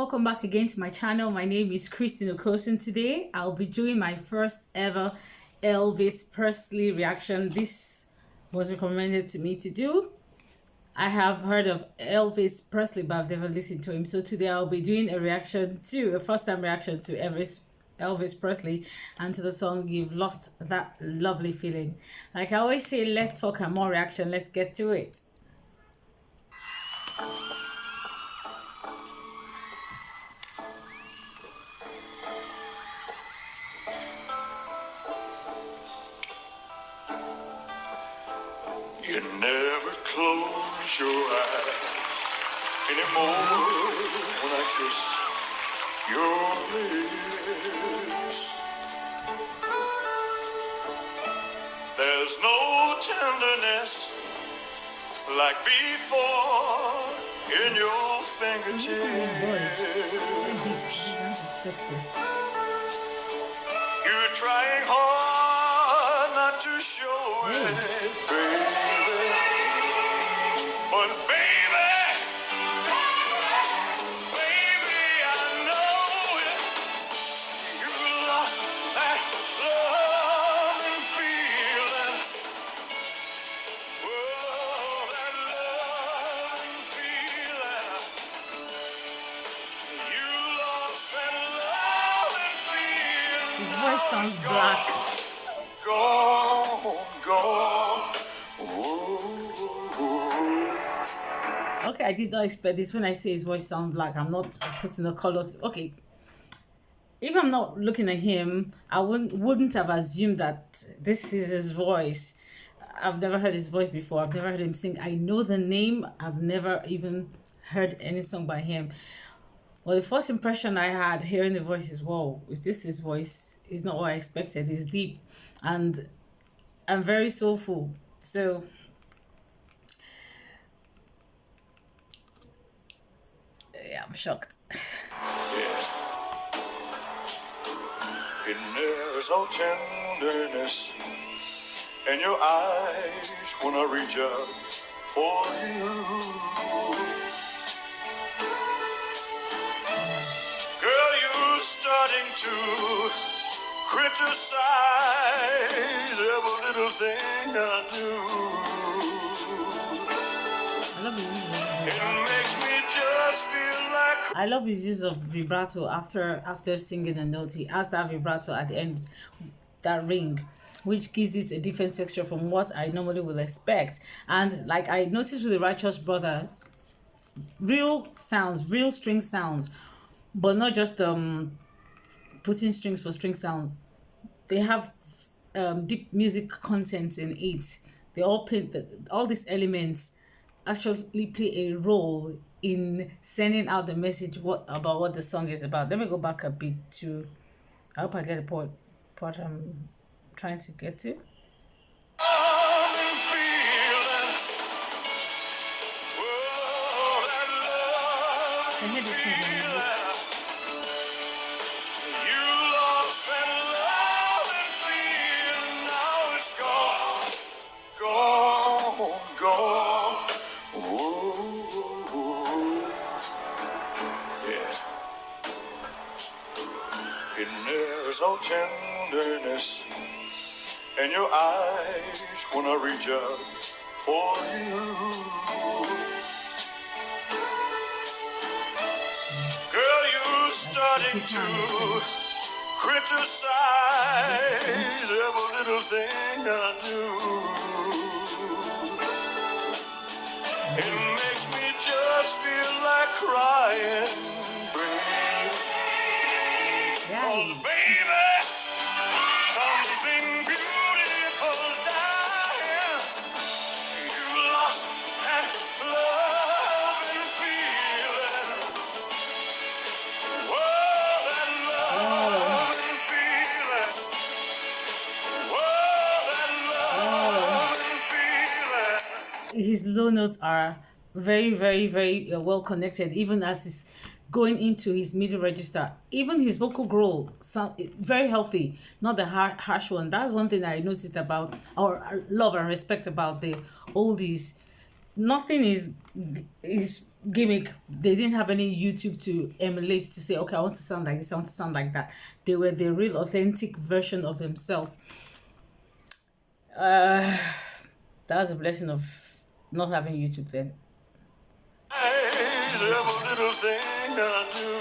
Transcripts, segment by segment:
welcome back again to my channel. My name is Christine Okosun. Today I'll be doing my first ever Elvis Presley reaction. This was recommended to me to do. I have heard of Elvis Presley, but I've never listened to him. So today I'll be doing a first time reaction to Elvis Presley and to the song You've Lost That Lovely Feeling. Like I always say, let's talk and more reaction. Let's get to it. You never close your eyes anymore when I kiss your lips. There's no tenderness like before in your fingertips. You're trying hard not to show it, baby. But baby, I know it. You lost that loving feeling. Oh, that loving feeling. You lost that loving feeling. His voice sounds black. Gone. Okay, I did not expect this. When I say his voice sounds black, I'm not putting a color to, okay. If I'm not looking at him, I wouldn't have assumed that this is his voice. I've never heard his voice before. I've never heard him sing. I know the name. I've never even heard any song by him. Well, the first impression I had hearing the voice is, whoa, is this his voice? It's not what I expected. It's deep and very soulful. So yeah, I'm shocked. Yeah. And there's no tenderness in your eyes when I reach out for you. Girl, you're starting to criticize every little thing I do. I love his use of vibrato after singing a note. He has that vibrato at the end, that ring, which gives it a different texture from what I normally will expect. And like I noticed with the Righteous Brothers, real sounds, real string sounds, but not just putting strings for string sounds. They have deep music content in it. They all all these elements actually play a role in sending out the message about what the song is about. Let me go back a bit to, I hope I get the part I'm trying to get to. I hear this song. There's no tenderness in your eyes when I reach out for you. Girl, you're starting to criticize every little thing I do. It makes me just feel like crying, baby. Oh, baby, something beautiful dying. You lost that loving feeling. Whoa, that loving feeling. Whoa, that loving feeling. His low notes are very well connected, even as he's going into his middle register. Even his vocal growl sound very healthy, not the harsh one. That's one thing I noticed about, or I love and respect about the oldies. Nothing is gimmick they didn't have any YouTube to emulate to say, okay, I want to sound like this, I want to sound like that. They were the real authentic version of themselves. That was a blessing of not having YouTube then. Every little thing I do,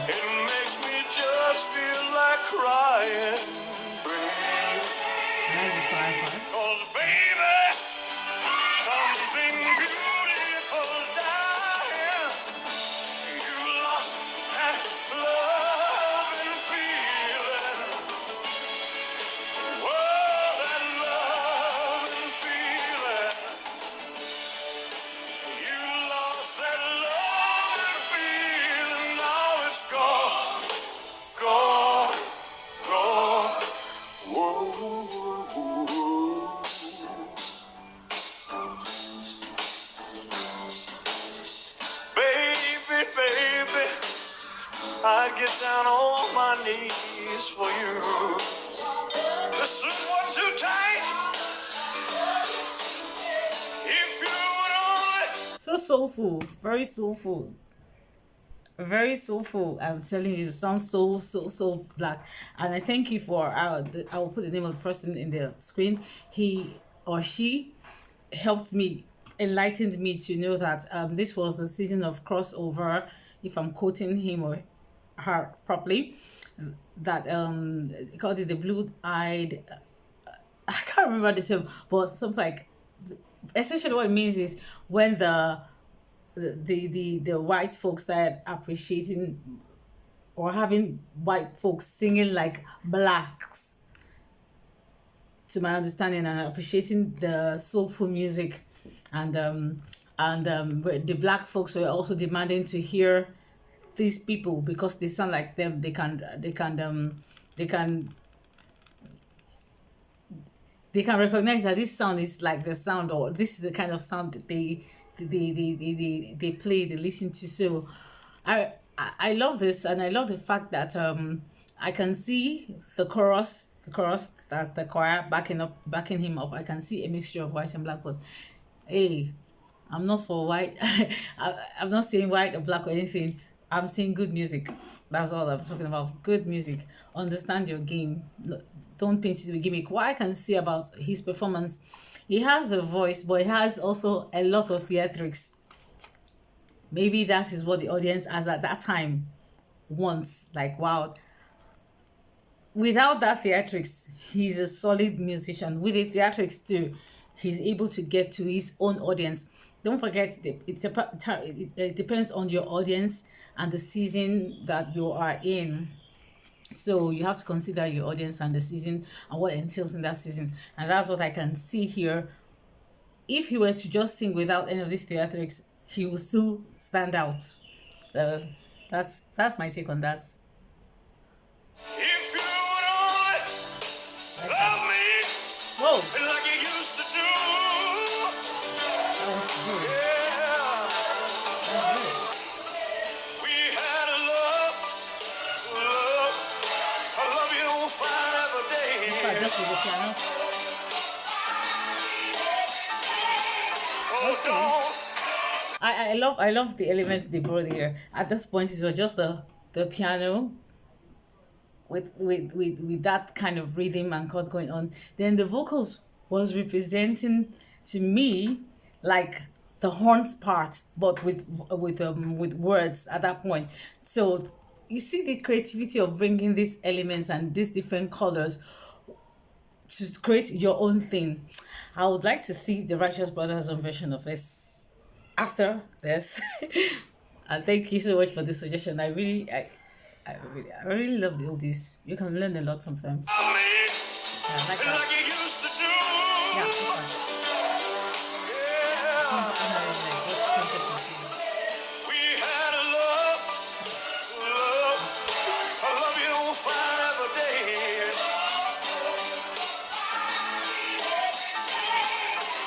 it makes me just feel like crying, baby. 'Cause baby, something beautiful dying. You lost that love and feeling. Oh, that love and feeling. You lost that love and feeling. Now it's gone, gone, gone. Whoa, whoa, whoa. Baby, baby, I get down on my knees for you. The suit was too tight. If you would only. So soulful, very soulful. Very soulful. I'm telling you, it sounds so black. And I thank you for I will put the name of the person in the screen. He or she helped me, enlightened me to know that this was the season of crossover, if I'm quoting him or her properly, that they called it the blue-eyed, I can't remember the term, but something like, essentially what it means is when the white folks started appreciating or having white folks singing like blacks, to my understanding, and appreciating the soulful music, and where the black folks were also demanding to hear these people because they sound like them. They can recognize that this sound is like the sound, or this is the kind of sound that they play, they listen to. So I love this, and I love the fact that I can see the chorus, that's the choir backing him up. I can see a mixture of white and black, but hey, I'm not for white. I'm not saying white or black or anything. I'm saying good music. That's all I'm talking about. Good music. Understand your game. Don't paint it with gimmick. What I can say about his performance, he has a voice, but he has also a lot of theatrics. Maybe that is what the audience, as at that time, wants. Like, wow. Without that theatrics, he's a solid musician. With the theatrics too, he's able to get to his own audience. Don't forget, it depends on your audience and the season that you are in. So you have to consider your audience and the season and what entails in that season. And that's what I can see here. If he were to just sing without any of these theatrics, he will still stand out. So that's my take on that. If you would only love me Whoa. like you used to do. Yeah. We had a love, a love you don't find every day. Just with the piano. Oh, don't. I love the element they brought here. At this point, it was just the piano with that kind of rhythm and chord going on. Then the vocals was representing to me like the horns part, but with words at that point. So you see the creativity of bringing these elements and these different colors to create your own thing. I would like to see the Righteous Brothers own version of this after this. And thank you so much for the suggestion. I really love the oldies. You can learn a lot from them. Love me Yeah, I like that. like you used to do. Yeah, this one. Yeah. Sounds like what trumpet is doing. We had a love you don't find every day.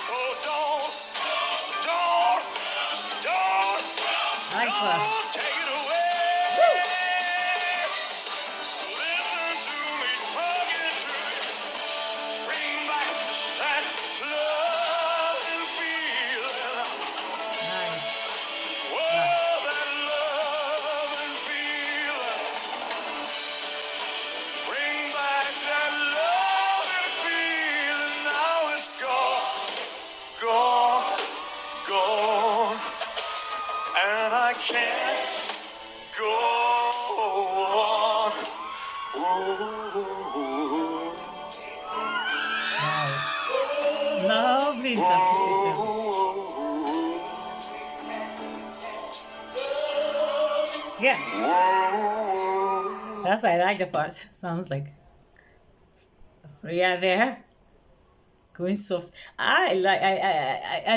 Oh, don't I like that. take it away. Listen to me, plug into me. Bring back that love and feeling. gone, and I can't go on. Ooh. Wow. Lovely interpretation. Yeah. That's why I like the part. Sounds like Freya there. Going soft. I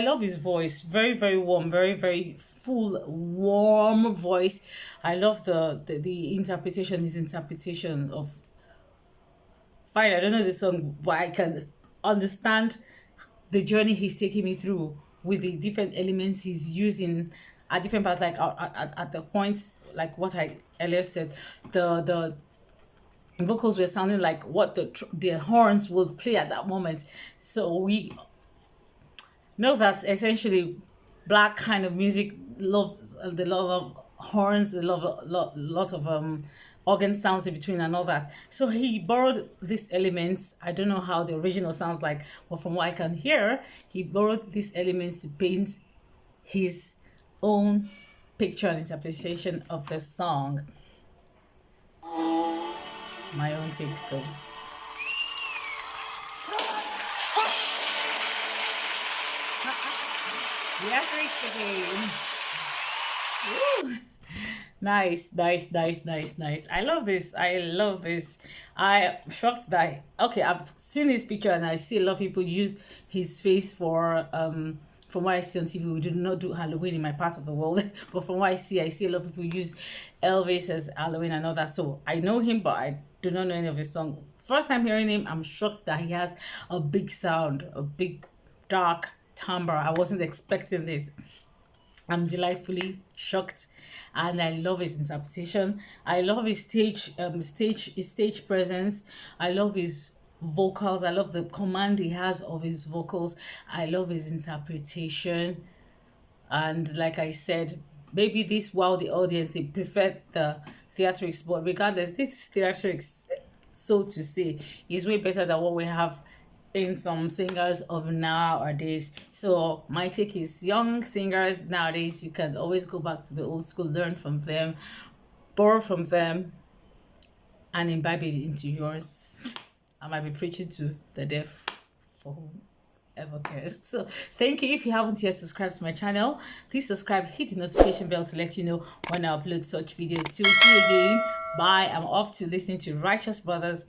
love his voice. Very, very warm, very, very full, warm voice. I love the interpretation, his interpretation of fine, I don't know the song, but I can understand the journey he's taking me through with the different elements he's using at different parts, like at the point, like what I earlier said, the vocals were sounding like what the horns would play at that moment. So we know that essentially black kind of music loves the lot of horns, a lot of organ sounds in between and all that. So he borrowed these elements. I don't know how the original sounds like, but from what I can hear, he borrowed these elements to paint his own picture and interpretation of the song. My own take though. Lyrics again. Woo. Nice, nice, nice, nice, nice. I love this. I love this. I'm shocked that I've seen his picture and I see a lot of people use his face for from what I see on TV. We do not do Halloween in my part of the world, but from what I see a lot of people use Elvis as Halloween and all that. So I know him, but I do not know any of his songs. First time hearing him, I'm shocked that he has a big sound, a big dark timbre. I wasn't expecting this. I'm delightfully shocked, and I love his interpretation. I love his stage presence. I love his vocals. I love the command he has of his vocals. I love his interpretation. And like I said, maybe this wow the audience, they prefer the theatrics, but regardless, this theatrics, so to say, is way better than what we have in some singers of nowadays. So my take is young singers nowadays, you can always go back to the old school, learn from them, borrow from them, and imbibe it into yours. I might be preaching to the deaf for whoever cares. So thank you. If you haven't yet subscribed to my channel, please subscribe, hit the notification bell to let you know when I upload such video. Till see you again. Bye. I'm off to listening to Righteous Brothers